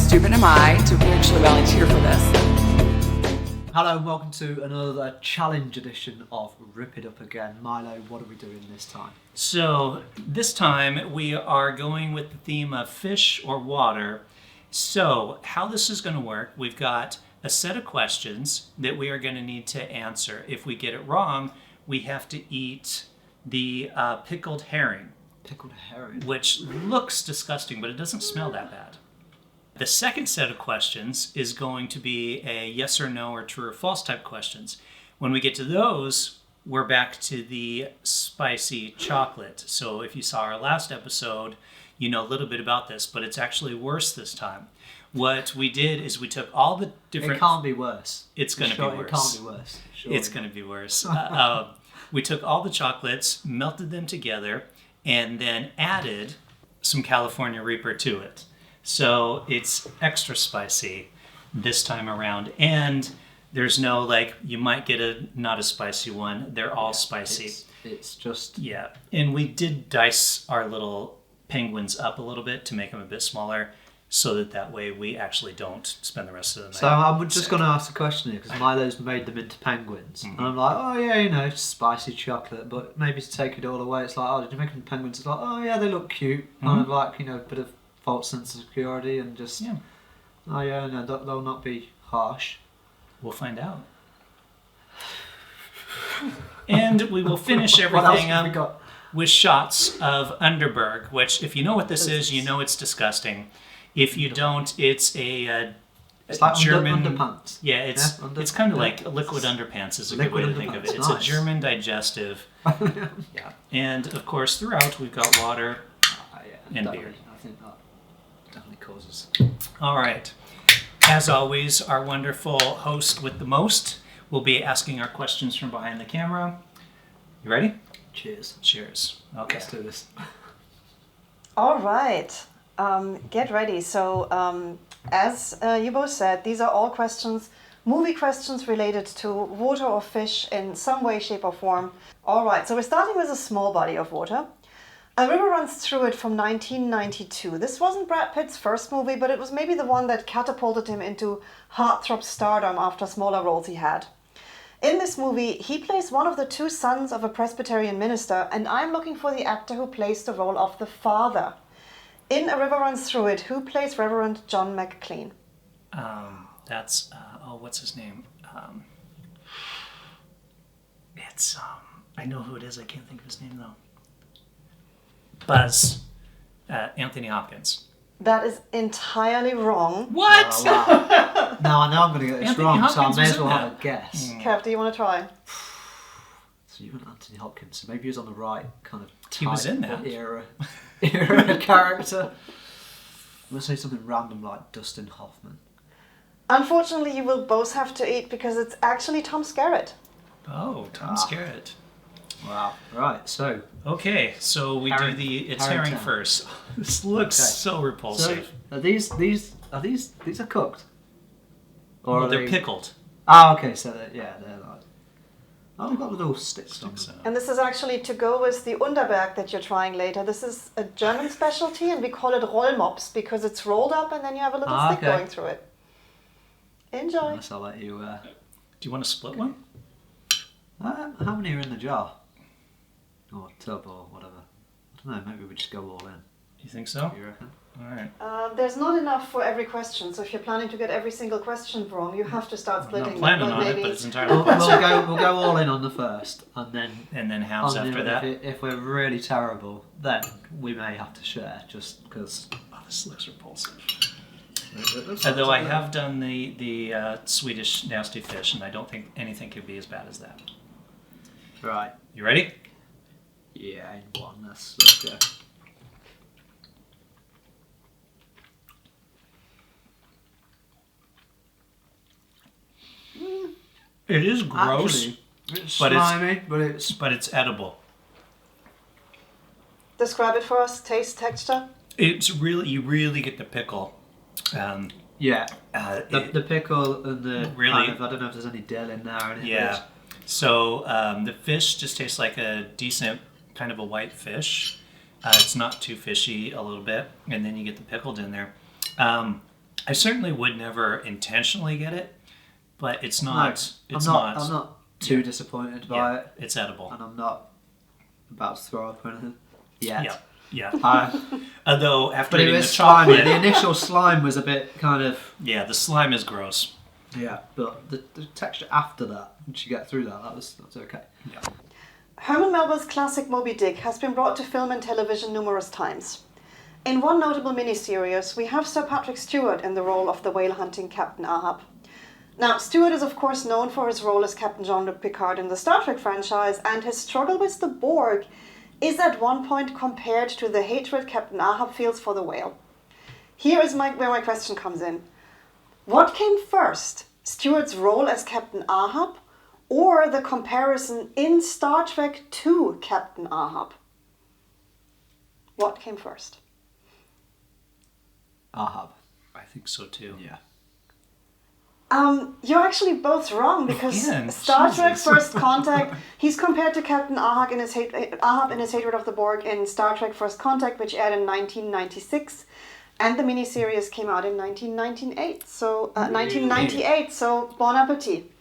stupid am I to actually volunteer for this? Hello and welcome to another challenge edition of Rip It Up Again. Milo, what are we doing this time? So this time we are going with the theme of fish or water. So how this is going to work, we've got a set of questions that we are going to need to answer. If we get it wrong, we have to eat the pickled herring. Pickled herring? Which looks disgusting, but it doesn't smell that bad. The second set of questions is going to be a yes or no or true or false type questions. When we get to those, we're back to the spicy chocolate. So if you saw our last episode, you know a little bit about this, but it's actually worse this time. What we did is we took all the different... It can't be worse. It's going to be worse. It can't be worse. It's going to be worse. We took all the chocolates, melted them together, and then added some California Reaper to it. So it's extra spicy this time around. And there's no, like, you might get a not a spicy one. They're all spicy. It's just... Yeah. And we did dice our little penguins up a little bit to make them a bit smaller so that way we actually don't spend the rest of the night. So I'm just going to ask a question here because Milo's made them into penguins. Mm-hmm. And I'm like, oh yeah, you know, spicy chocolate. But maybe to take it all away, it's like, oh, did you make them penguins? It's like, oh yeah, they look cute. Kind of like, you know, a bit of false sense of security and just, oh yeah, no, they'll not be harsh. We'll find out. And we will finish everything up with shots of Underberg, which, if you know what this is, you know it's disgusting. If you don't, it's a it's like German underpants. Yeah, it's kind of like liquid underpants is a good way to think of it. It's a German digestive. Yeah, and of course throughout we've got water and beer. I think that definitely causes. All right. As always, our wonderful host with the most will be asking our questions from behind the camera. You ready? Cheers. Cheers. Okay. Let's do this. All right. Get ready. So, as you both said, these are all questions, movie questions related to water or fish in some way, shape, or form. All right. So we're starting with a small body of water. A river runs through it from 1992. This wasn't Brad Pitt's first movie, but it was maybe the one that catapulted him into heartthrob stardom after smaller roles he had. In this movie, he plays one of the two sons of a Presbyterian minister, and I'm looking for the actor who plays the role of the father. In A River Runs Through It, who plays Reverend John McClean? That's, what's his name? It's, I know who it is, I can't think of his name though. Buzz. Anthony Hopkins. That is entirely wrong. What? Oh, wow. Now I know I'm going to get this Anthony wrong, Hopkins so I may as well was in have a guess. Kev, do you want to try? So you went Anthony Hopkins, so maybe he was on the right kind of type He was in that. era character. I'm going to say something random like Dustin Hoffman. Unfortunately, you will both have to eat because it's actually Tom Skerritt. Oh, Tom Skerritt. Wow. Right, so... Okay, so we do it's herring first. This looks so repulsive. So, these are cooked? Or Well, are they're they... pickled. Oh, okay, so they're like... Oh, they've got little sticks on them. And this is actually to go with the Underberg that you're trying later. This is a German specialty, and we call it Rollmops because it's rolled up and then you have a little stick going through it. Enjoy. Unless I'll let you... Do you want to split one? how many are in the jar? Or tub or whatever. I don't know, maybe we just go all in. You think so? You reckon? Alright. There's not enough for every question, so if you're planning to get every single question wrong, you have to start splitting. I'm not planning on maybe... it, but it's entirely possible. We'll go all in on the first, and then halves after that. If we're really terrible, then we may have to share, just because. Oh, this looks repulsive. Although I have done the Swedish nasty fish, and I don't think anything could be as bad as that. Right. You ready? Yeah, in one. Let's go. It is gross. Actually, it's slimy, but it's edible. Describe it for us. Taste, texture. It's really, you really get the pickle. Yeah. The pickle and the really, kind of, I don't know if there's any dill in there or anything. Yeah. So the fish just tastes like a decent kind of a white fish. It's not too fishy a little bit, and then you get the pickled in there. I certainly would never intentionally get it, but it's not. No, it's I'm not too disappointed by it, It's edible. and I'm not about to throw up or anything yet. Yeah. Although after But it eating the was slimy. chocolate, The initial slime was a bit kind of the slime is gross. but the texture after that, once you get through that's okay. Yeah. Herman Melville's classic Moby Dick has been brought to film and television numerous times. In one notable miniseries, we have Sir Patrick Stewart in the role of the whale-hunting Captain Ahab. Now, Stewart is of course known for his role as Captain Jean-Luc Picard in the Star Trek franchise, and his struggle with the Borg is at one point compared to the hatred Captain Ahab feels for the whale. Here is where my question comes in. What came first, Stewart's role as Captain Ahab, or the comparison in Star Trek to Captain Ahab? What came first? Ahab. I think so too. Yeah. You're actually both wrong, because Again, Star Trek Jesus. First Contact, he's compared to Captain Ahab in his hatred of the Borg in Star Trek First Contact, which aired in 1996, and the miniseries came out in 1998. So 1998. So bon appetit.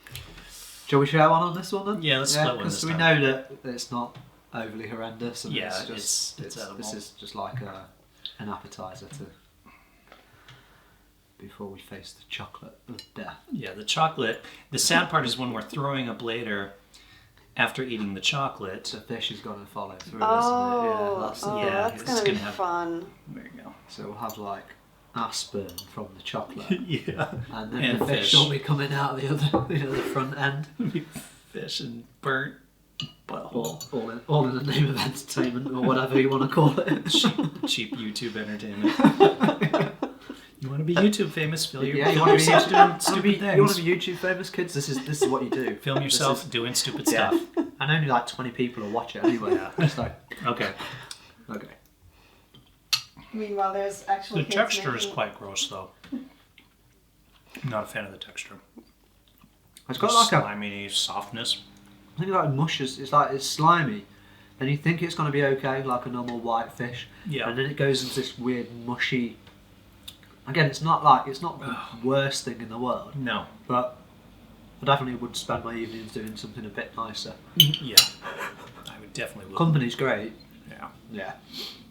Shall we share one on this one then? Yeah, let's split one this because we time. know that it's not overly horrendous, and Yeah, it's just it's edible. this is just like an appetizer to before we face the chocolate of death. Yeah, the chocolate. The sad part is when we're throwing up later after eating the chocolate. The fish is going to follow through, Oh, isn't it? that's it's going to be gonna have- fun. There you go. So we'll have like aspirin from the chocolate, Yeah. and then And the fish fish. will be coming out the other front end. Fish and burnt butthole. All in the name of entertainment or whatever you want to call it. Cheap YouTube entertainment. You want to be YouTube famous? Film Yeah, you want to be yourself doing you want stupid to be things. YouTube famous, kids. This is what you do. Film This yourself is- doing stupid Yeah. stuff. And only like 20 people will watch it anyway. So Okay. okay. Meanwhile, there's actual The kids texture is making- quite gross, though. I'm not a fan of the texture. It's got like a slimy softness. I think like mushes. It's slimy, and you think it's going to be okay, like a normal white fish. Yeah. And then it goes into this weird mushy. Again, it's not the worst thing in the world, No. but I definitely would spend my evenings doing something a bit nicer. Yeah. I would definitely will. Company's great. Yeah. Yeah.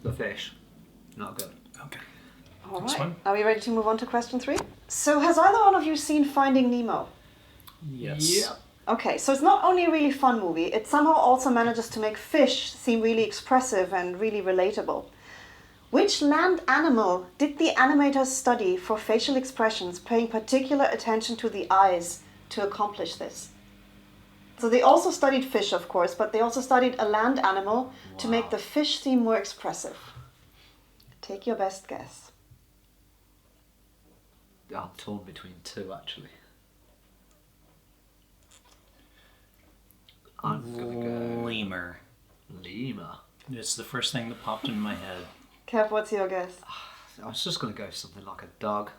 The fish, not good. Okay. All This right. one? Are we ready to move on to question 3? So, has either one of you seen Finding Nemo? Yes. Yeah. Okay, so it's not only a really fun movie, it somehow also manages to make fish seem really expressive and really relatable. Which land animal did the animators study for facial expressions, paying particular attention to the eyes to accomplish this? So they also studied fish, of course, but they also studied a land animal to make the fish seem more expressive. Take your best guess. I'm torn between two actually. I'm gonna go Lemur. lemur. It's the first thing that popped into my head. Kev, what's your guess? I was just gonna go something like a dog.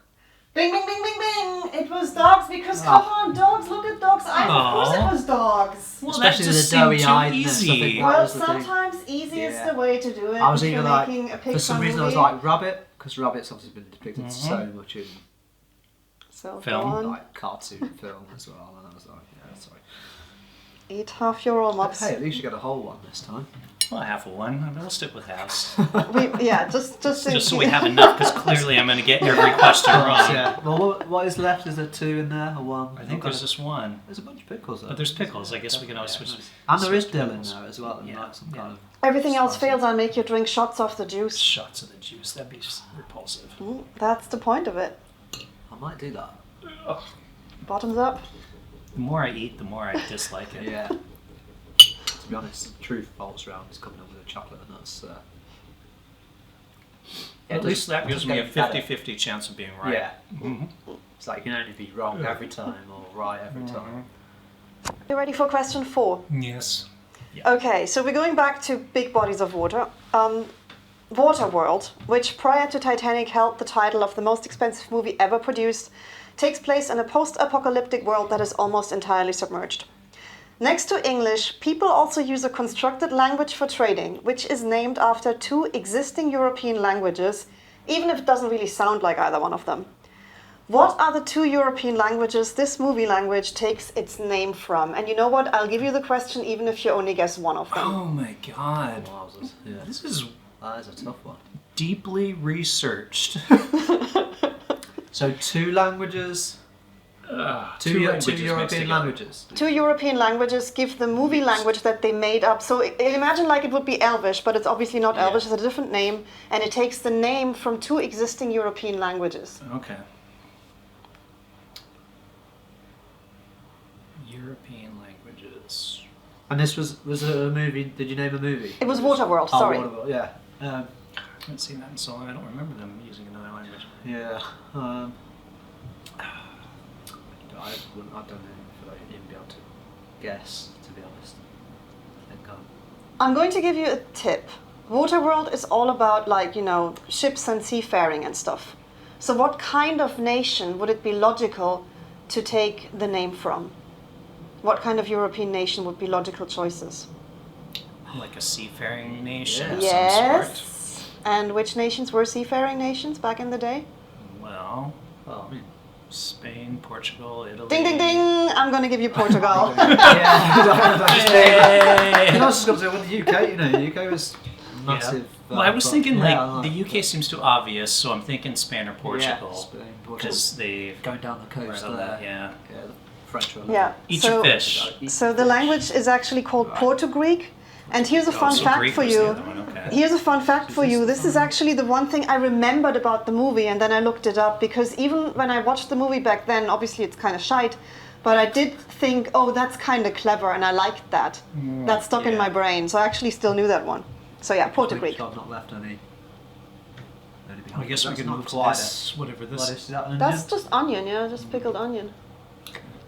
Bing, bing, bing, bing, bing! It was dogs because, come on, dogs, look at dogs' eyes. Of course it was dogs. Well, Especially that just the doughy seemed too eyedness, I easy. think. That Well, was the thing. sometimes easy is Yeah. the way to do it. I was if either you're like, making a for some Pixar reason I was movie. like rabbit, because rabbit's obviously been depicted so much in So Film. go on, like cartoon film as well, and I was like, yeah, sorry. eat half your roll But mops. hey, at least you got a whole one this time. Well, half of one. I mean, we'll stick with halves. Just Just so we have enough, because clearly I'm going to get every question wrong. Yeah. Well, what is left? Is there two in there or one? I think there's just one. There's a bunch of pickles. Though. But there's pickles. I guess we can always Yeah, switch. nice. And there is switch dill in pickles. there as well, and Yeah, like some yeah. kind of. Everything else spicy. fails, I'll make you drink shots of the juice. Shots of the juice. That'd be repulsive. That's the point of it. I might do that. Bottoms up. The more I eat, the more I dislike it. Yeah. To be honest, truth falls round is coming up with a chocolate, and that's. At least that gives me a Getting 50-50 chance of being right. Yeah. Mhm. It's like you can only be wrong every time or right every time. You ready for question 4? Yes. Okay, so we're going back to big bodies of water. Waterworld, which prior to Titanic held the title of the most expensive movie ever produced, takes place in a post-apocalyptic world that is almost entirely submerged. Next to English, people also use a constructed language for trading, which is named after 2 existing European languages, even if it doesn't really sound like either one of them. What are the 2 European languages this movie language takes its name from? And you know what? I'll give you the question even if you only guess one of them. Oh my god. Wowzers. Yeah. This is That is a tough one. deeply researched. So 2 languages. Two European languages. 2 European languages give the movie language that they made up. So imagine like it would be Elvish, but it's obviously not Elvish. It's a different name, and it takes the name from 2 existing European languages. Okay. European languages. And this was it a movie? Did you name a movie? It was Waterworld, sorry. Waterworld, yeah. I haven't seen that in so long. I don't remember them using another language. Yeah. I don't know if I'd even be able to guess, to be honest. I think I'm going to give you a tip. Waterworld is all about, like, you know, ships and seafaring and stuff. So what kind of nation would it be logical to take the name from? What kind of European nation would be logical choices? Like a seafaring nation of some Yes. sort? And which nations were seafaring nations back in the day? Well, I mean, Spain, Portugal, Italy. Ding, ding, ding! I'm going to give you Portugal. yeah. I was just going to say, well, the UK, you know, the UK was massive. Yeah. Well, I was thinking yeah, like the UK seems too obvious, so I'm thinking Spain or Portugal. Yeah, Spain, Portugal. Because they Going down the coast right on there. that, yeah. Yeah, the French one. Yeah. Eat so, your fish. So the language is actually called Porto-Greek. And here's a fun so fact Greek for was you. the other one, okay. Here's a fun fact for you. This is actually the one thing I remembered about the movie, and then I looked it up, because even when I watched the movie back then, obviously it's kind of shite, but I did think, oh, that's kind of clever, and I liked that. That stuck in my brain, so I actually still knew that one. So yeah, Porto-Greek. I've not left any I guess we That's can not move to quite this, whatever What this. is that? That's just onion, yeah, just pickled onion.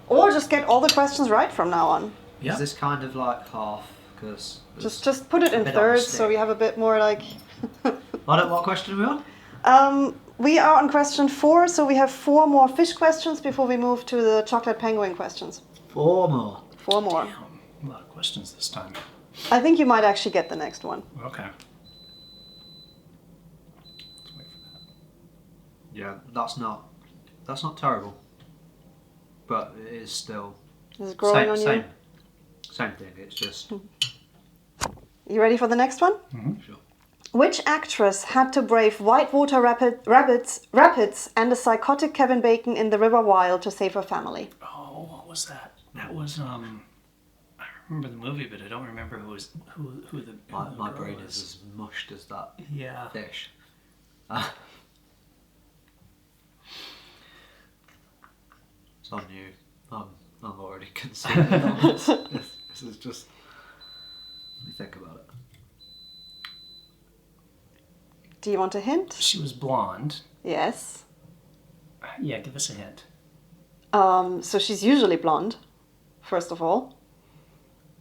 Or just get all the questions right from now on. Yeah. Is this kind of like half? Because Just put it in bit on the thirds, so stick. we have a bit more like... What question are we on? We are on question 4, so we have 4 more fish questions before we move to the chocolate penguin questions. 4 more. 4 more. Damn, a lot of questions this time. I think you might actually get the next one. Okay. Let's wait for that. Yeah, that's not terrible, but it is still Is it growing on you? Same thing. It's just You ready for the next one? sure. Which actress had to brave whitewater rapids and a psychotic Kevin Bacon in the River Wild to save her family? Oh, what was that? That was I remember the movie, but I don't remember who the My girl brain was. is as mushed as that Yeah. fish. It's on you. I'm already concerned. This is just. Let me think about it. Do you want a hint? She was blonde. Yes. Yeah, give us a hint. So she's usually blonde, first of all.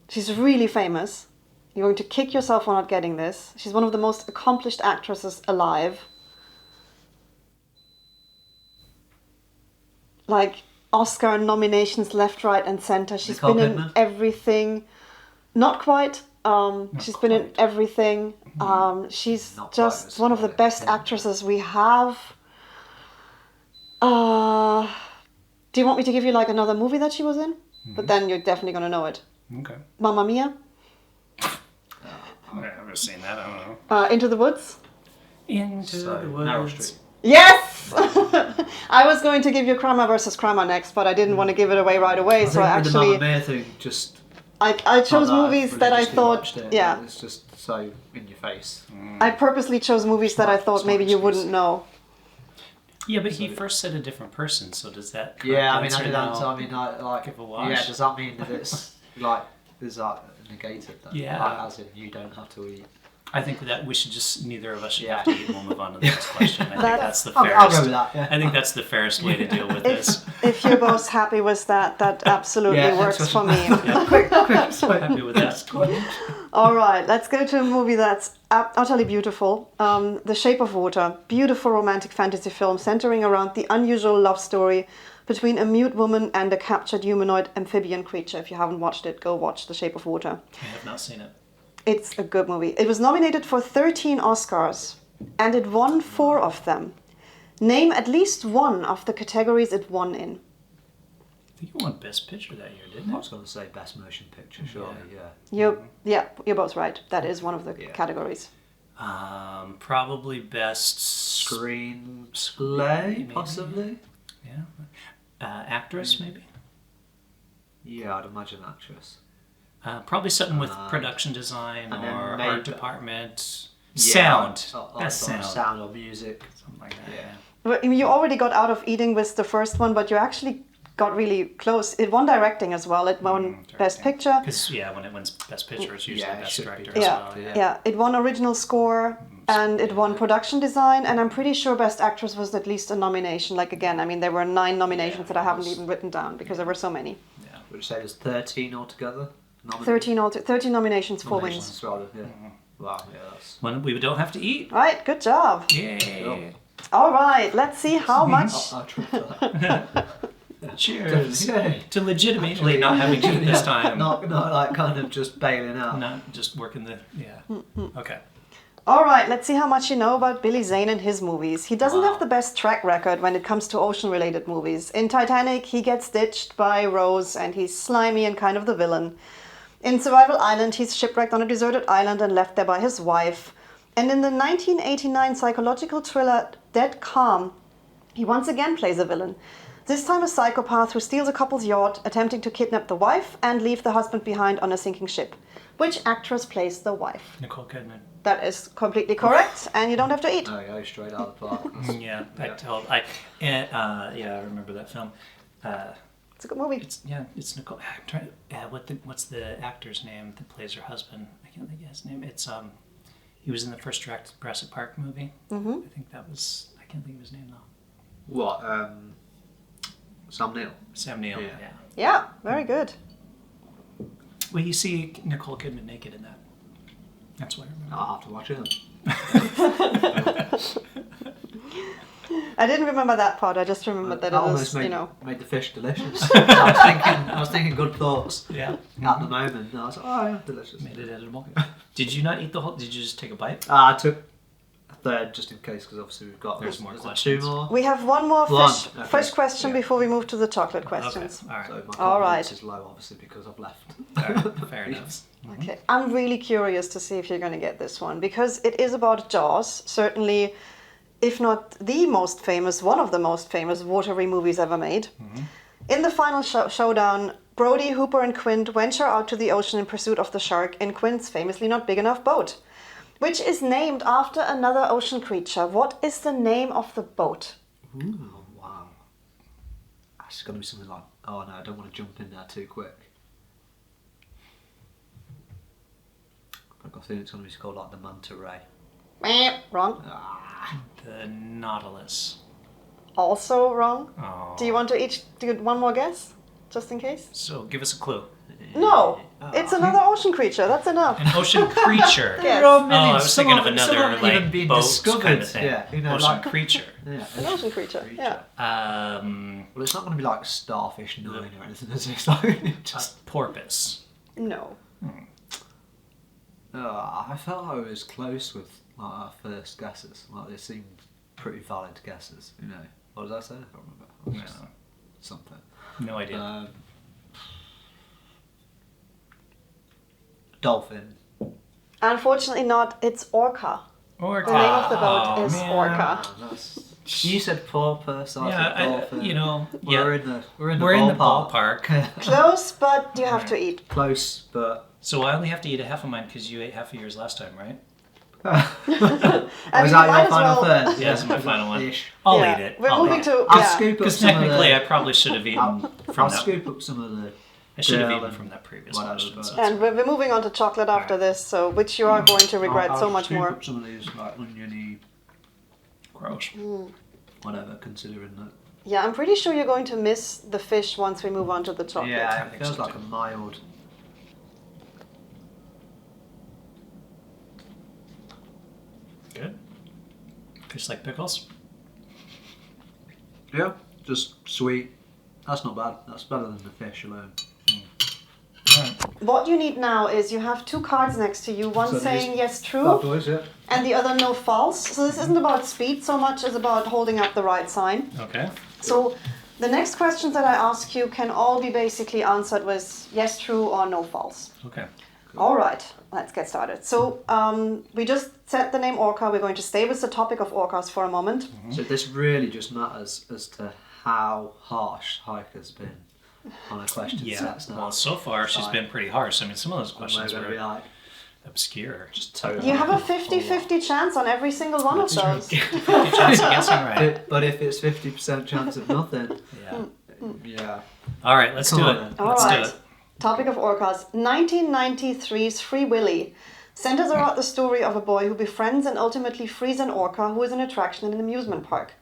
She's really famous. You're going to kick yourself for not getting this. She's one of the most accomplished actresses alive. Like Oscar nominations left, right, and center. She's Nicole been Kidman? in everything. Not quite. She's been in quite. everything. She's Not just quite as one of the quite, best yeah. actresses we have. Do you want me to give you like another movie that she was in? But then you're definitely gonna know it. Okay. Mamma Mia, I've never seen that. I don't know. Into the Woods. Into So, the Narrow woods. Street. Yes! I was going to give you Kramer versus Kramer next, but I didn't want to give it away right away, so I think with the Mamma actually Mia thing, just I chose not movies that I religiously thought watched it, yeah. It's just so in your face. I purposely chose movies that I thought Smart maybe you excuse. wouldn't know. Yeah, but he first said a different person, so does that? Yeah, I mean, correct I did answer answer. now? I mean, like, Give a wash? yeah. Does that mean that it's like is that negated? Then? Yeah. Like, as in you don't have to eat. I think that we should just neither of us should Yeah. have to eat. And we'll move on to the next question. I think that's the I'll fairest. go with that. Yeah. I think that's the fairest way to deal with this. If you're both happy with that, that absolutely Yeah, works next for me. quick. Happy with that. All right, let's go to a movie that's utterly beautiful. The Shape of Water, beautiful romantic fantasy film centering around the unusual love story between a mute woman and a captured humanoid amphibian creature. If you haven't watched it, go watch The Shape of Water. I have not seen it. It's a good movie. It was nominated for 13 Oscars, and it won 4 of them. Name at least one of the categories it won in. I think you won Best Picture that year, didn't I you? was going to say best motion picture, surely, yeah. You're both right. That is one of the categories. Probably Best Screenplay, maybe. possibly? Yeah. Actress, maybe? Yeah, I'd imagine actress. Probably something with production design and then or maybe- art department. Yeah, Sound. or Best sound. Sound or music. Something like that. Yeah. Well, you already got out of eating with the first one, but you actually got really close. It won directing as well. It won Best Picture. Because, when it wins Best Picture, it's usually Yeah, it Best should be Director Best as Yeah, well. yeah. It won original score and it won production design, and I'm pretty sure Best Actress was at least a nomination. Like again, I mean, there were 9 nominations that I haven't even written down because there were so many. Yeah. Would you say there's 13 altogether? 13 nominations, 4 wins. Nominations, rather, yeah. Wow, yeah, that's... When we don't have to eat. Right, good job. Yay. All right, let's see how much. I'll try for that. Cheers. Yay. To legitimately not having to eat this time. Not like kind of just bailing out. Not just working the... Yeah. Okay. All right, let's see how much you know about Billy Zane and his movies. He doesn't have the best track record when it comes to ocean-related movies. In Titanic, he gets ditched by Rose and he's slimy and kind of the villain. In Survival Island, he's shipwrecked on a deserted island and left there by his wife. And in the 1989 psychological thriller Dead Calm, he once again plays a villain. This time a psychopath who steals a couple's yacht, attempting to kidnap the wife and leave the husband behind on a sinking ship. Which actress plays the wife? Nicole Kidman. That is completely correct, and you don't have to eat. Oh, yeah, straight out of the park. Yeah, I remember that film. It's a good movie. It's Nicole. I'm trying. What's the actor's name that plays her husband? I can't think of his name. It's he was in the first Jurassic Park movie. Mm-hmm. I think that was. I can't think of his name though. What? Sam Neill. Sam Neill. Yeah. Yeah. Yeah, very good. Well, you see Nicole Kidman naked in that. That's what I remember. I'll have to watch it. I didn't remember that part. I just remembered that it was, made the fish delicious. I was thinking good thoughts. Yeah. At the moment, and I was like, oh, yeah, delicious. Made it edible. Did you not eat the whole? Did you just take a bite? I took a third just in case, because obviously we've got There's more there questions. 2 more. We have one more fish question Yeah. before we move to the chocolate questions. Okay. All right. So my All confidence right. is low, obviously, because I've left. All right. Fair enough. Okay, I'm really curious to see if you're going to get this one, because it is about Jaws, certainly, if not the most famous, one of the most famous watery movies ever made. Mm-hmm. In the final showdown, Brody, Hooper, and Quint venture out to the ocean in pursuit of the shark in Quint's famously not big enough boat, which is named after another ocean creature. What is the name of the boat? Ooh, wow. It's going to be something like, oh no, I don't want to jump in there too quick. I've got a feeling it's going to be called like the Manta Ray. Wrong. The Nautilus. Also wrong. Oh. Do you want to each do one more guess, just in case? So give us a clue. No, it's another ocean creature. That's enough. An ocean creature. Yes. There are Oh, I millions. was Some thinking of some another haven't even like been boat discovered. kind of thing. Yeah, Ocean like creature. Yeah, An ocean creature. Yeah. Well, it's not going to be like Starfish 9 or anything, is it? It's like just. Porpoise. No. I felt I was close with like our first guesses. Like they seemed pretty valid guesses. What did I say? I can't remember. No. Something. No idea. Dolphin. Unfortunately not. It's orca. Orca. The name of the boat Oh, is man. orca. You said porpoise, so I said dolphin. We're in the ballpark. Close, but you have to eat. Close, but. So I only have to eat a half of mine because you ate half of yours last time, right? Was I mean, that you might your as final well- third? Yeah, that's my final one. Ish. I'll Yeah. eat it. We're I'll moving eat to. it. I'll Yeah. scoop up Because some of technically, the. I probably should have eaten from I'll that. scoop up some of the. I should have Girl eaten and from that previous whatever, question. but- So And we're moving on to chocolate after this, so which you are going to regret I'll so much scoop more. up some of these like oniony, gross. whatever, considering that. Yeah, I'm pretty sure you're going to miss the fish once we move on to the chocolate. Yeah, I it think feels so like too. a mild. Good. Tastes like pickles. Yeah, just sweet. That's not bad. That's better than the fish alone. What you need now is you have 2 cards next to you, one So saying these yes, Bad true, boys, yeah. and the other no false. So this isn't about speed so much as about holding up the right sign. Okay. So the next questions that I ask you can all be basically answered with yes, true, or no false. Okay. All right, let's get started. So we just said the name orca. We're going to stay with the topic of orcas for a moment. So this really just matters as to how harsh Heike has been on a question Yeah. sets now. Well, so far she's been pretty harsh. I mean, some of those We're questions going to be were like, obscure. just totally. You have a 50-50 chance on every single one of those. 50 chance of guessing right. But if it's 50% chance of nothing, Yeah. yeah. All right, let's Come do on it. then. All Let's right. do it. Topic of orcas. 1993's Free Willy centers around the story of a boy who befriends and ultimately frees an orca who is an attraction in an amusement park.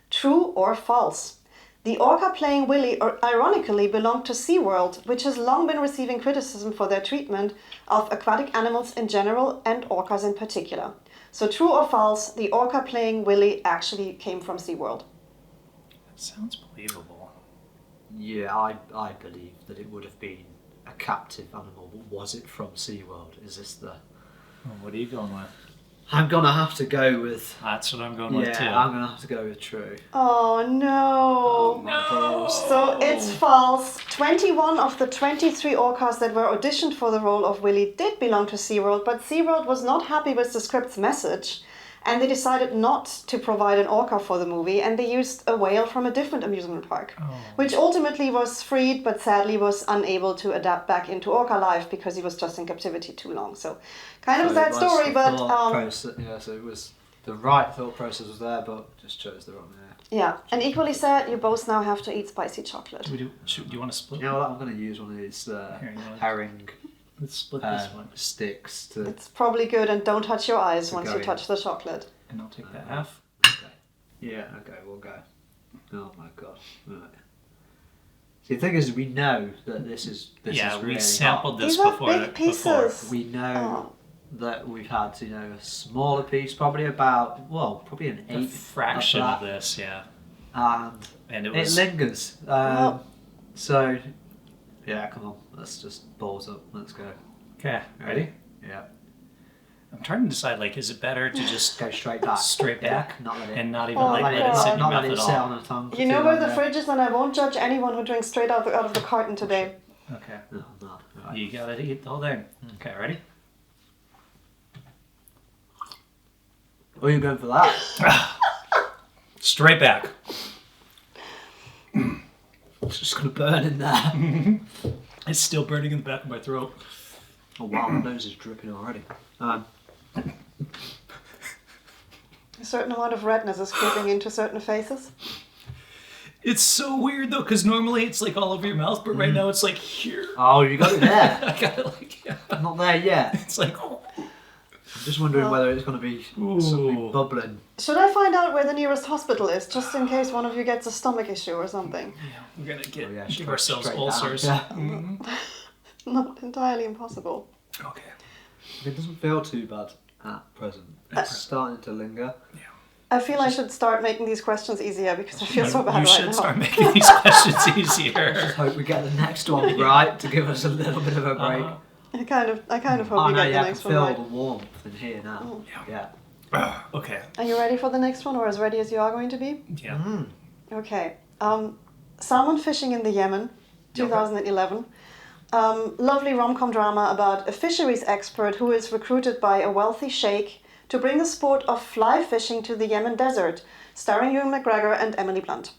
True or false? The orca playing Willy ironically belonged to SeaWorld, which has long been receiving criticism for their treatment of aquatic animals in general and orcas in particular. So true or false, the orca playing Willy actually came from SeaWorld. That sounds believable. Yeah, I believe that it would have been a captive animal. But was it from SeaWorld? Is this the... Well, what are you going with? I'm going to have to go with... That's what I'm going with too. Yeah, I'm going to have to go with true. Oh no! My balls. So it's false. 21 of the 23 orcas that were auditioned for the role of Willy did belong to SeaWorld, but SeaWorld was not happy with the script's message, and they decided not to provide an orca for the movie, and they used a whale from a different amusement park, which ultimately was freed, but sadly was unable to adapt back into orca life because he was just in captivity too long. So kind of a So it sad was story, the but thought process, yeah, so it was the right thought process was there, but just chose the wrong air. yeah. And equally sad, you both now have to eat spicy chocolate. Do you want to split? You know what? I'm going to use one of these Here, you know what? herring Let's split this one. sticks to. It's probably good, and don't touch your eyes To once go you in. touch the chocolate. And I'll take that half. Okay. Yeah. Okay. We'll go. Oh my god. Right. See, the thing is, we know that this is Yeah, really we sampled hot. this These are before. big pieces. We know Oh. that we've had, a smaller piece, probably probably an A eighth fraction of that, this, yeah. and And it it was lingers. Well- So, yeah, come on, let's just balls up. Let's go. okay. Ready? Yeah. I'm trying to decide. Like, is it better to just Go straight back. straight back Not let it. and not even Oh like my let it sit in your not mouth let at it sit all? on a tongue. You know where the fridge is, and I won't judge anyone who drinks straight out of the carton today. Okay. No, not. Right. You gotta eat the whole thing. Okay, ready? Oh, you're going for that? Straight back. It's just gonna burn in there. It's still burning in the back of my throat. Oh wow, my nose is dripping already. A certain amount of redness is creeping into certain faces. It's so weird though, because normally it's like all over your mouth, but right now it's like here. Oh, you got it there. I got it like, yeah. Not there yet. It's like, I'm just wondering whether it's going to be suddenly Ooh. bubbling. Should I find out where the nearest hospital is, just in case one of you gets a stomach issue or something? we're gonna get Oh, yeah, give straight- ourselves straight down. ulcers. Yeah. Mhm. Not entirely impossible. Okay. It doesn't feel too bad at present. It's starting to linger. I feel I should start making these questions easier because I feel so bad You right should now. start making these questions easier. Hope we get the next one right to give us a little bit of a break. Uh-huh. I kind of hope Oh you no, get yeah, the I can next one feel right. the warmth in here now. Yeah. Okay. Are you ready for the next one, or as ready as you are going to be? Yeah. Okay. Salmon Fishing in the Yemen, 2011. Lovely rom-com drama about a fisheries expert who is recruited by a wealthy sheikh to bring the sport of fly fishing to the Yemen desert, starring Ewan McGregor and Emily Blunt.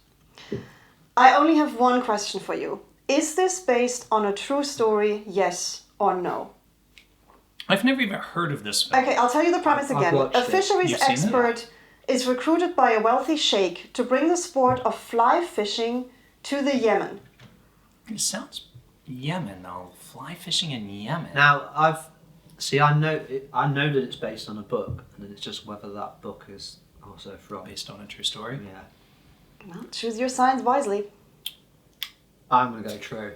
I only have one question for you. Is this based on a true story, yes or no? I've never even heard of this film. Okay, I'll tell you the premise I've again. watched A it. fisheries You've seen it? expert is recruited by a wealthy sheikh to bring the sport of fly fishing to the Yemen. It sounds Yemen though. Fly fishing in Yemen. Now I know that it's based on a book, and then it's just whether that book is also from. Based on a true story. Yeah. Well, choose your signs wisely. I'm gonna go true.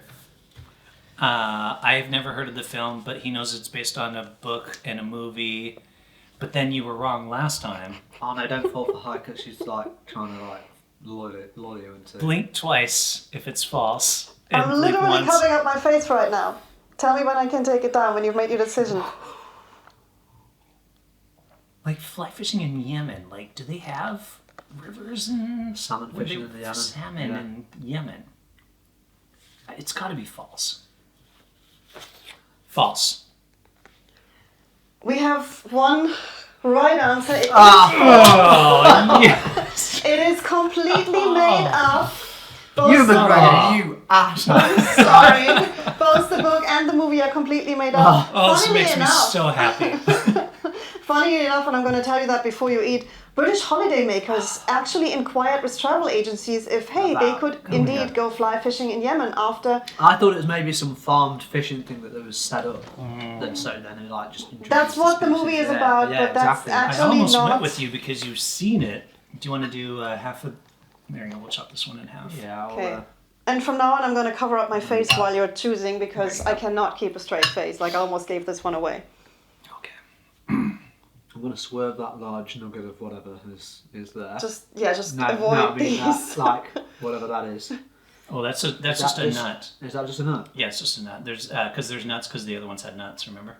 I've never heard of the film, but he knows it's based on a book and a movie. But then you were wrong last time. Oh no, don't fall for Heike. She's like trying to lure you into. Blink twice if it's false. I'm And blink literally once. covering up my face right now. Tell me when I can take it down when you've made your decision. Like fly fishing in Yemen, like do they have rivers and Salmon fishing in the Yemen. Salmon Yeah. in Yemen. It's got to be false. False. We have one right answer. It, Oh, yes. it is completely made up. Both You the- McGregor, you asshole. Sorry. Both the book and the movie are completely made up. Oh, this Funnily makes me enough, so happy. Funny enough, and I'm going to tell you that before you eat, British holidaymakers actually inquired with travel agencies if, hey, they could indeed go fly fishing in Yemen after. I thought it was maybe some farmed fishing thing that was set up. That so then it like just introduced That's what the species. movie is Yeah, about, yeah, but that's exactly. I actually almost not. went with you because you've seen it. Do you want to do half a... There you go, we'll chop this one in half. Yeah. Okay. And from now on, I'm going to cover up my face while you're choosing because I cannot keep a straight face. Like, I almost gave this one away. Okay. I'm gonna swerve that large nugget of whatever is there. Just no, avoid no, I mean these. that, like whatever that is. Oh, that's Is just that a nut. Is that just a nut? Yeah, it's just a nut. There's because there's nuts because the other ones had nuts. Remember?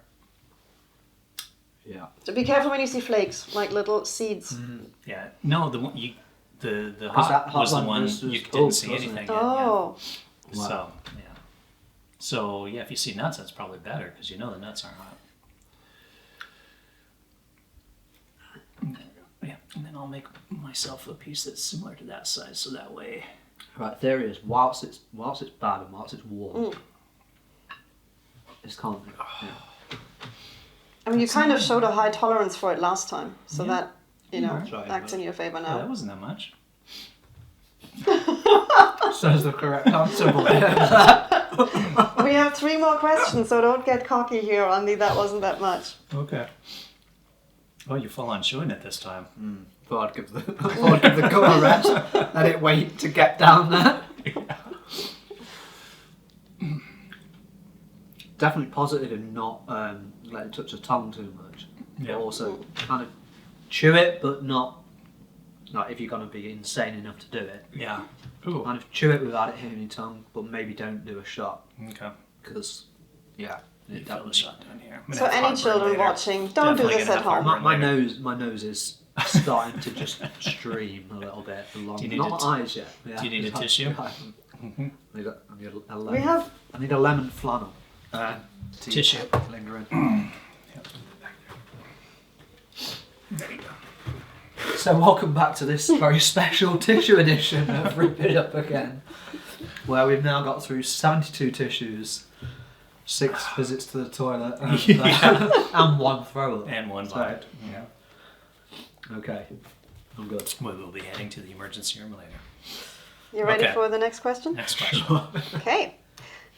Yeah. So be careful when you see flakes, like little seeds. Yeah. No, the one you the Because that hot was the hot one was you didn't cooked, see wasn't anything. it? Yet, Oh. yeah. So yeah. So yeah, if you see nuts, that's probably better because you know the nuts aren't hot. Yeah, and then I'll make myself a piece that's similar to that size, so that way. Right. Theory is whilst it's bad and whilst it's warm, it's can't. Yeah. I mean, you kind of showed a high tolerance for it last time, so Yeah. that, you know, That's right, acts in your favor Oh, that now. wasn't that much. Says the correct answer. We have 3 more questions, so don't get cocky here, Andy. That wasn't that much. Okay. Oh, you're full on chewing it this time. Thought I'd give the gum a rest. Let it wait to get down there. Definitely positive in not letting it touch the tongue too much. Yeah. But also kind of chew it, but not like if you're gonna be insane enough to do it. Yeah. Ooh. Kind of chew it without it hitting your tongue, but maybe don't do a shot Okay. because yeah. You it feel the definitely- shot down here. I'm gonna So have any heartburn children later. watching, don't do Definitely this gonna at have home. heartburn. My nose is starting to just stream a little bit along. Do you need Not a my eyes yet. Yeah. do you need a Just tissue? I need a lemon. We have I need a lemon flannel. Tissue. Lingering. There you go. So welcome back to this very special tissue edition of Rip It Up Again, where we've now got through 72 tissues, 6 visits to the toilet, and 1 throw up. And one So- bite. Yeah. Okay, I'm good. We'll be heading to the emergency room later. you ready Okay. for the next question? Next question. Okay.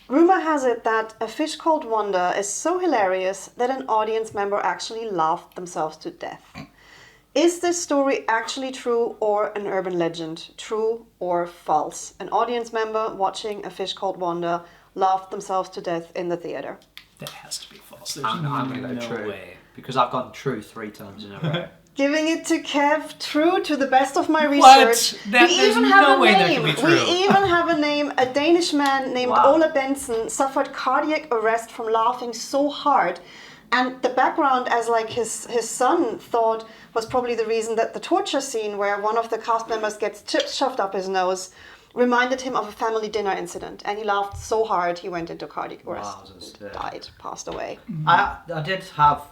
Rumor has it that A Fish Called Wanda is so hilarious that an audience member actually laughed themselves to death. Is this story actually true or an urban legend? True or false? An audience member watching A Fish Called Wanda laughed themselves to death in the theater. That has to be false. There's I'm going to go no true way. because I've gone true 3 times in a row. Giving it to Kev, true to the best of my What? research. There's no way that could be true. We even have a name. A Danish man named Wow. Ole Benson suffered cardiac arrest from laughing so hard. And the background, as like his son thought, was probably the reason that the torture scene where one of the cast members gets chips shoved up his nose reminded him of a family dinner incident. And he laughed so hard he went into cardiac arrest. Wowzers, and yeah. died, passed away. I did have,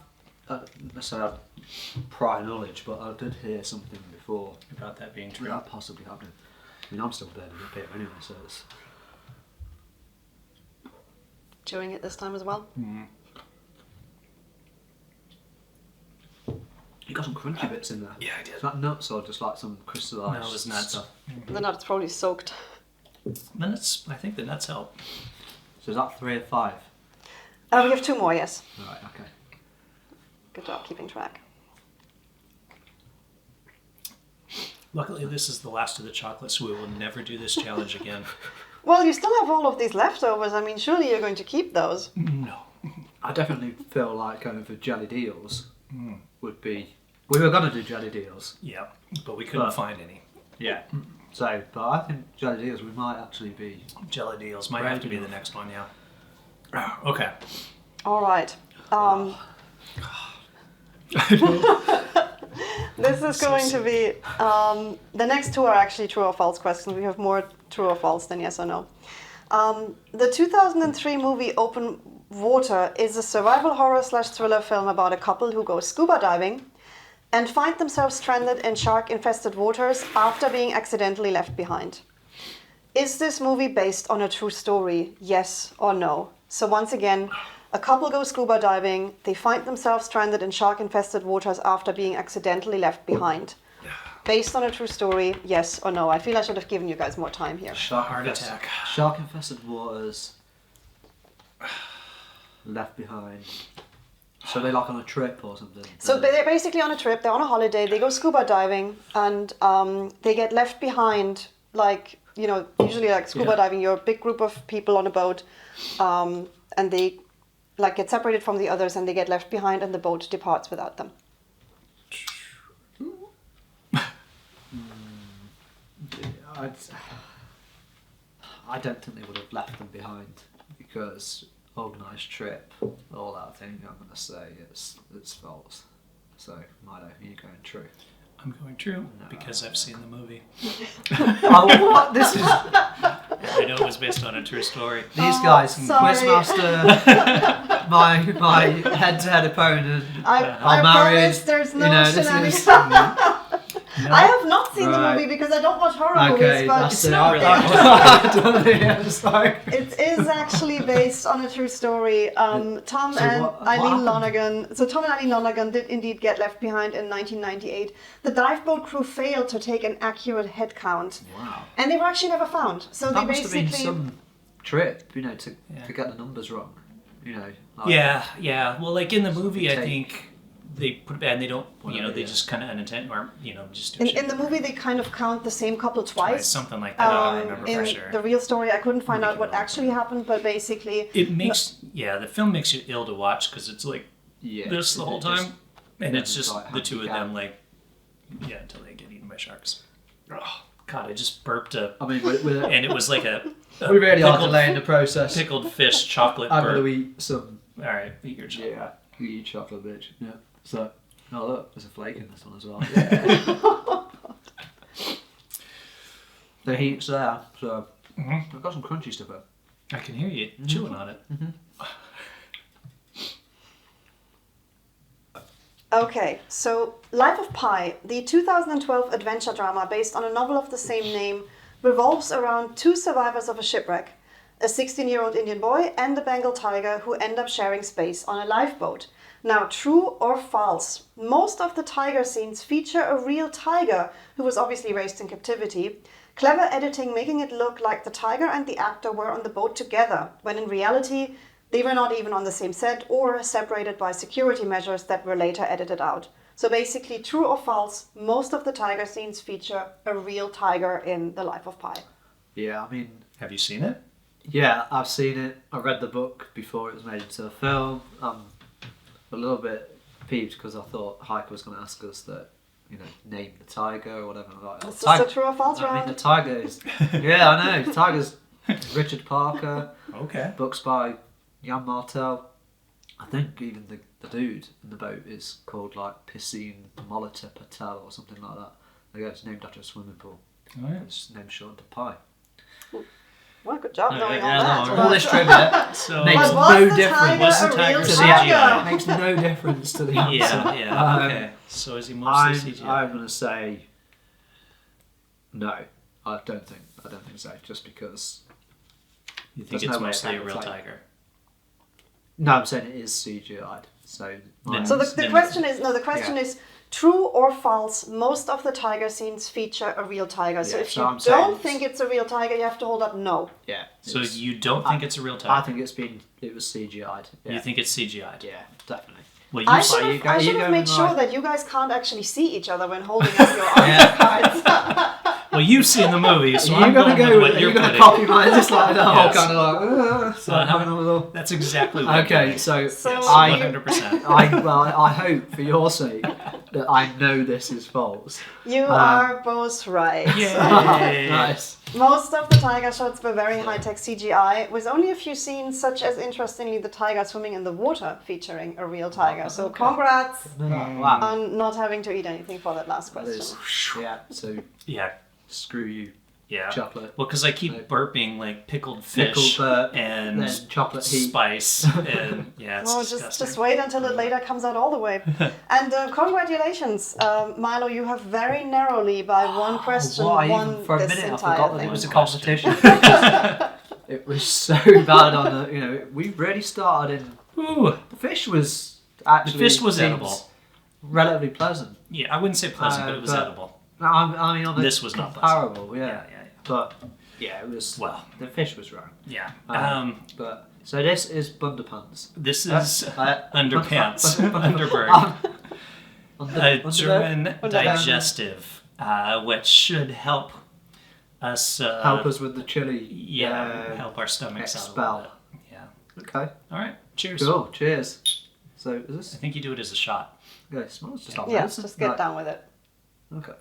necessarily have prior knowledge, but I did hear something before About that being true. that possibly happening. I mean, I'm still burning up here anyway, so it's... Chewing it this time as well. You got some crunchy bits in there. Yeah, I did. Is that nuts or just like some crystallised No, it was nuts. stuff? The nut's probably soaked. The nuts, I think the nuts help. So is that 3 or 5? We have 2 more, yes. Right, okay. Good job keeping track. Luckily, this is the last of the chocolate, so we will never do this challenge again. Well, you still have all of these leftovers. I mean, surely you're going to keep those. No. I definitely feel like going for jelly deals would be... We were going to do jelly deals. Yeah, but we couldn't But- find any. Yeah. So, but I think jelly deals we might actually be... Jelly deals might Right. have to be the next one, yeah. Okay. All right. This is going to be, the next two are actually true or false questions. We have more true or false than yes or no. The 2003 movie Open Water is a survival horror / thriller film about a couple who go scuba diving and find themselves stranded in shark-infested waters after being accidentally left behind. Is this movie based on a true story, yes or no? So once again, a couple go scuba diving, they find themselves stranded in shark-infested waters after being accidentally left behind. Based on a true story, yes or no? I feel I should have given you guys more time here. Heart attack. Shark-infested waters. Left behind. So they're like on a trip or something? So they're basically on a trip, they're on a holiday, they go scuba diving, and they get left behind, like, you know, usually like scuba diving, you're a big group of people on a boat, and they like get separated from the others and they get left behind and the boat departs without them. I don't think they would have left them behind because organised trip, all that thing. I'm going to say it's false. So Milo, are you going true? I'm going true because I've seen the movie. Oh, what? This is I know it was based on a true story. these guys, sorry. Quizmaster, my head-to-head opponent. I married. promise there's no This is I have not seen the movie because I don't watch horror movies, but that's it's not really it is actually based on a true story. Tom So and what Eileen happened? Lonergan. So Tom and Eileen Lonergan did indeed get left behind in 1998. The dive boat crew failed to take an accurate head count, Wow. and they were actually never found. So That they must have basically been some trip, you know, to get the numbers wrong. You know. Like, Yeah. Well, like in the movie, I Take- think they put it bad and they don't, Whatever, they yeah. just kind of unintentional, or, just do shit. in the movie they kind of count the same couple twice. Something like that, I remember in for sure. the real story, I couldn't find We out can what go actually happened, but basically, It makes, the film makes you ill to watch because it's like Yeah. this the whole It just- time. And it's just like the two of them, handicap. until they get eaten by sharks. Oh, God, I just burped I mean, we're and it was like a we really are pickled- delaying the process. pickled fish chocolate I'm burp. going to eat some. Alright, eat your chocolate. Yeah, you eat chocolate, bitch. Yeah. So, oh look, there's a flake in this one as well. The heat's there, so I've got some crunchy stuff there. I can hear you chewing on it. okay, so Life of Pi, the 2012 adventure drama based on a novel of the same name, revolves around two survivors of a shipwreck, a 16-year-old Indian boy and a Bengal tiger who end up sharing space on a lifeboat. Now, true or false, most of the tiger scenes feature a real tiger who was obviously raised in captivity. Clever editing making it look like the tiger and the actor were on the boat together, when in reality they were not even on the same set or separated by security measures that were later edited out. So basically, true or false, most of the tiger scenes feature a real tiger in The Life of Pi. Yeah, I mean, Have you seen it? yeah, I've seen it. I read the book before it was made into a film. I'm a little bit peeved because I thought Heike was going to ask us that, name the tiger or whatever. Like, Is this a true or false I mean, round? the tiger is. Yeah, I know. The tiger's Richard Parker. Okay. Books by Jan Martel. I think even the dude in the boat is called like Piscine Molita Patel or something like that. It's named after a swimming pool. Oh, yeah. It's named short to Pi. Well, good job knowing all yeah, that. no, All but- this trivia So, makes But was no the difference. tiger Was the a tiger real CGI? tiger? Makes no difference to the answer. yeah, okay. So is he mostly CGI? I'm going to say no. I don't think so. Just because. You think there's it's no way mostly it a real can be tiger? No, I'm saying it is CGI'd. So. Then- So the Then- question is, no, the question Yeah. is, true or false, most of the tiger scenes feature a real tiger. So Yeah, if so you I'm saying don't it's- think it's a real tiger, you have to hold up no. Yeah. So it's- you don't think it's a real I tiger? think it was CGI'd. Yeah. You think it's CGI'd? Yeah, definitely. Well, you I saw should you have, go- I you should go have made with sure my- that you guys can't actually see each other when holding up your answer cards. Well, you've seen the movie, so You're I'm gonna going go with what with you're you're gonna putting. copy mine just like that. Yes. Kind of like. So Uh-huh. having a little. That's exactly what I'm Okay, doing. so So Yes, I 100%. I hope for your sake that I know this is false. You are both right. Yay! Nice. Most of the tiger shots were very high-tech CGI, with only a few scenes, such as, interestingly, the tiger swimming in the water featuring a real tiger. So congrats Wow. on not having to eat anything for that last That question. is, yeah, so Yeah. screw you, Yeah. chocolate. Well, because I keep burping like pickled fish Pickled, and then chocolate heat. spice, and yeah, it's Oh, disgusting. just wait until it later comes out all the way. And congratulations, Milo, you have very narrowly by one question won For a this minute, I entire forgot that thing. it was a competition. because it was so bad on the, we really started in, Ooh. the fish was actually, fish was seems edible. relatively pleasant. Yeah, I wouldn't say pleasant, but it was but- edible. No, I mean, on the This was not comparable, Yeah. But, yeah, it was, Well, the fish was wrong. yeah. But, so this is Bunderpants. This is underpants, Underberg. Underberg, a German Underberg. digestive, which should help us. Help us with the chili. Help our stomachs expel. out a little bit. Yeah. Okay. All right. Cheers. Cool. Cheers. So, is I this? think you do it as a shot. Yeah, it smells just like Yeah, medicine. just get Right. down with it. Okay.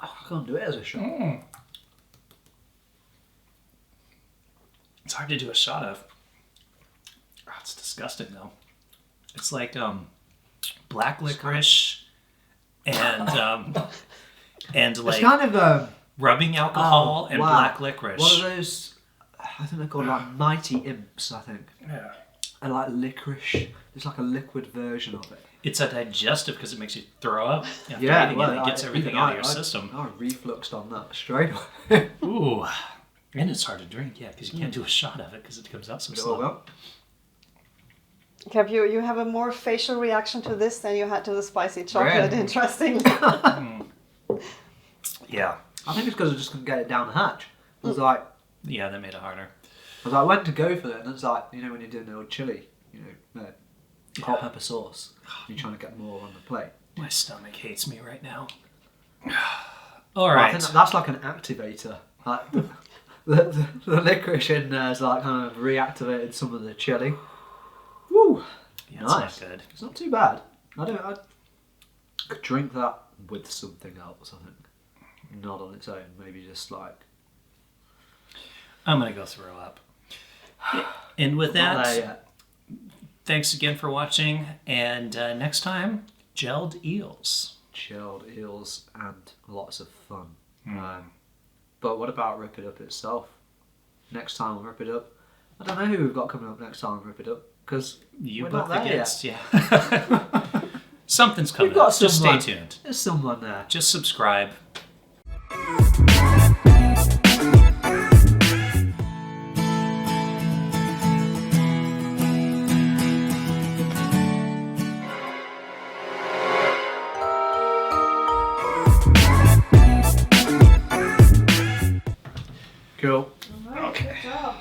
Oh, I can't do it as a shot. It's hard to do a shot of. Oh, it's disgusting though. It's like black licorice and It's like kind of rubbing alcohol and wow. black licorice. What are those? I think they're called like mighty imps. I think. Yeah. And like licorice. It's like a liquid version of it. It's a digestive because it makes you throw up after Yeah, eating well, it. It gets everything even out of your system. I refluxed on that straight away. Ooh. And it's hard to drink, yeah, because you can't do a shot of it because it comes out so slow. Well, Kev, you have a more facial reaction to this than you had to the spicy chocolate, Really? interestingly. Yeah. I think it's because I just couldn't get it down the hatch. I was like, Yeah, that made it harder. I went to go for it, and it's like, when you're doing the old chili, hot pepper sauce, you're trying to get more on the plate. My stomach hates me right now. All I right. think that's like an activator. Like the licorice in there has like kind of reactivated some of the chili. Woo! Yeah, Nice. it's not good. It's not too bad. I could drink that with something else, I think. Not on its own, maybe just like... I'm going to go throw up. And with Not there that, yet. thanks again for watching. And next time, gelled eels. Chilled eels and lots of fun. But what about Rip It Up itself? Next time on Rip It Up, I don't know who we've got coming up next time on Rip It Up, because You we're both not there against, yeah. Something's coming We've got up. Just stay someone. tuned. There's someone there. Just subscribe. Cool. All right, good job.